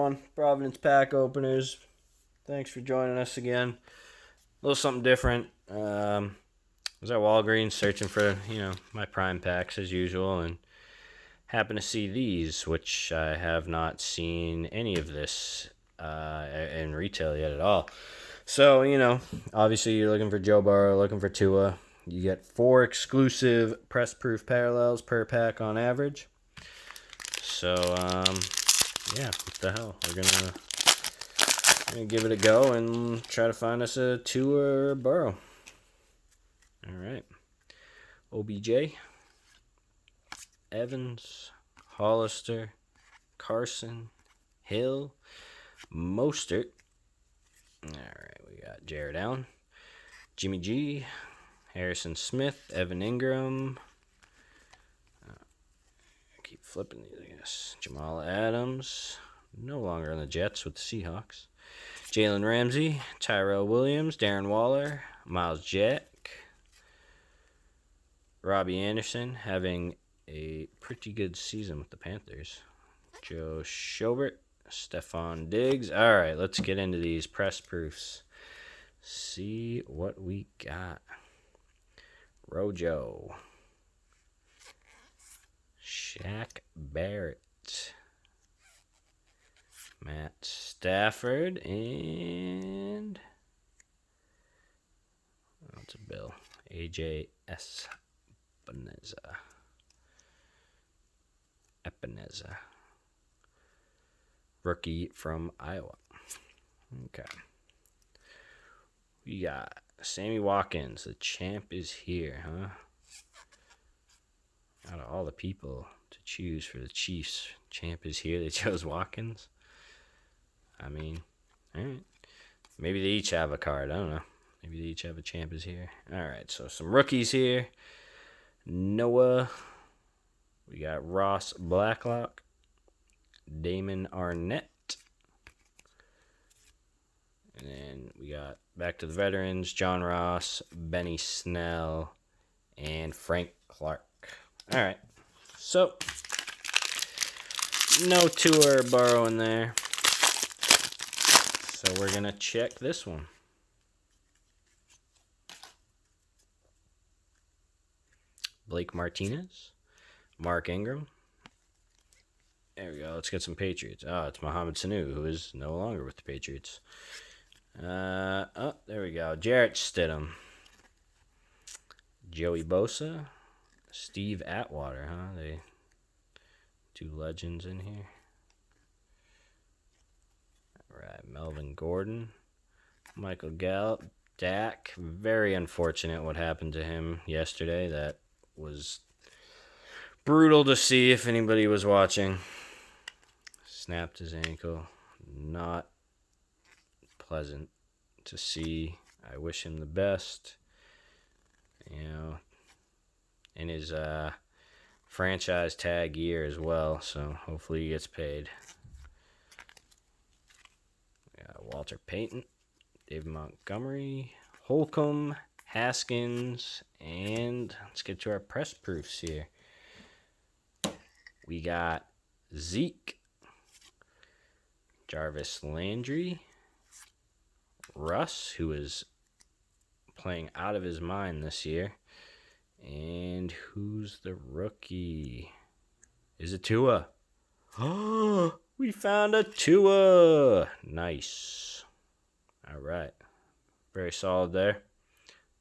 everyone? Providence Pack Openers. Thanks for joining us again. A little something different. Was at Walgreens searching for, my prime packs as usual, and happened to see these, which I have not seen any of this in retail yet at all. So, obviously you're looking for Joe Burrow, looking for Tua. You get 4 exclusive press-proof parallels per pack on average. So, yeah, what the hell? We're gonna give it a go and try to find us a Tua or a Burrow. All right. OBJ, Evans, Hollister, Carson, Hill, Mostert. All right, we got Jared Allen, Jimmy G, Harrison Smith, Evan Ingram. Keep flipping these, I guess. Jamal Adams, no longer on the Jets with the Seahawks. Jalen Ramsey, Tyrell Williams, Darren Waller, Miles Jack, Robbie Anderson having a pretty good season with the Panthers. Joe Schobert, Stephon Diggs. All right, let's get into these press proofs. See what we got. Rojo, Shaq Barrett, Matt Stafford, and that's a Bill. AJ Epineza. Rookie from Iowa. Okay. We got Sammy Watkins. The champ is here, huh? Out of all the people to choose for the Chiefs, champ is here. They chose Watkins. I mean, all right. Maybe they each have a card. I don't know. Maybe they each have a champ is here. All right, so some rookies here. Noah. We got Ross Blacklock. Damon Arnett. And then we got back to the veterans. John Ross, Benny Snell, and Frank Clark. All right, so no Tua or Burrow in there. So we're going to check this one. Blake Martinez, Mark Ingram. There we go. Let's get some Patriots. Oh, it's Mohamed Sanu, who is no longer with the Patriots. There we go. Jarrett Stidham. Joey Bosa. Steve Atwater, huh? They 2 legends in here. All right, Melvin Gordon. Michael Gallup. Dak. Very unfortunate what happened to him yesterday. That was brutal to see if anybody was watching. Snapped his ankle. Not pleasant to see. I wish him the best. In his franchise tag year as well, so hopefully he gets paid. We got Walter Payton, David Montgomery, Holcomb, Haskins, and let's get to our press proofs here. We got Zeke, Jarvis Landry, Russ, who is playing out of his mind this year. And who's the rookie? Is it Tua? Oh, we found a Tua. Nice. All right. Very solid there.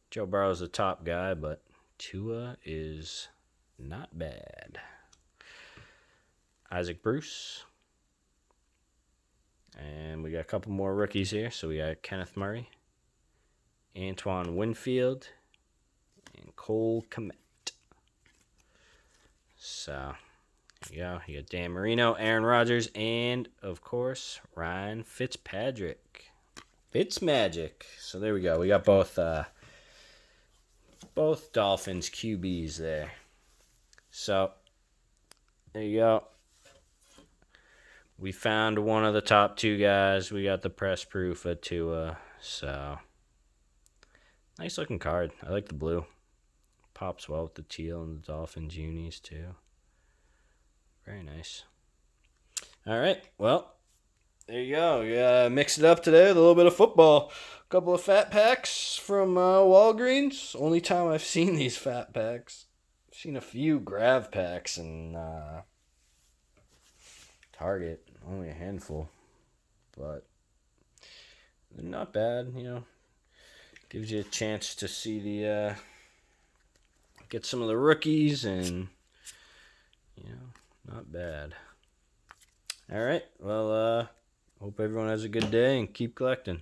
Joe Burrow's the top guy, but Tua is not bad. Isaac Bruce. And we got a couple more rookies here. So we got Kenneth Murray, Antoine Winfield, and Cole Kmet. So, there you go. You got Dan Marino, Aaron Rodgers, and, of course, Ryan Fitzpatrick. Fitzmagic. So, there we go. We got both Dolphins QBs there. So, there you go. We found one of the top 2 guys. We got the press proof of Tua. So, nice looking card. I like the blue. Pops well with the teal and the Dolphins unis too. Very nice. All right. Well, There you go. Yeah, mix it up today with a little bit of football. A couple of fat packs from Walgreens. Only time I've seen these fat packs. I've seen a few Grav packs and Target. Only a handful. But they're not bad, you know. Gives you a chance to see the get some of the rookies and not bad. All right. Well, hope everyone has a good day and keep collecting.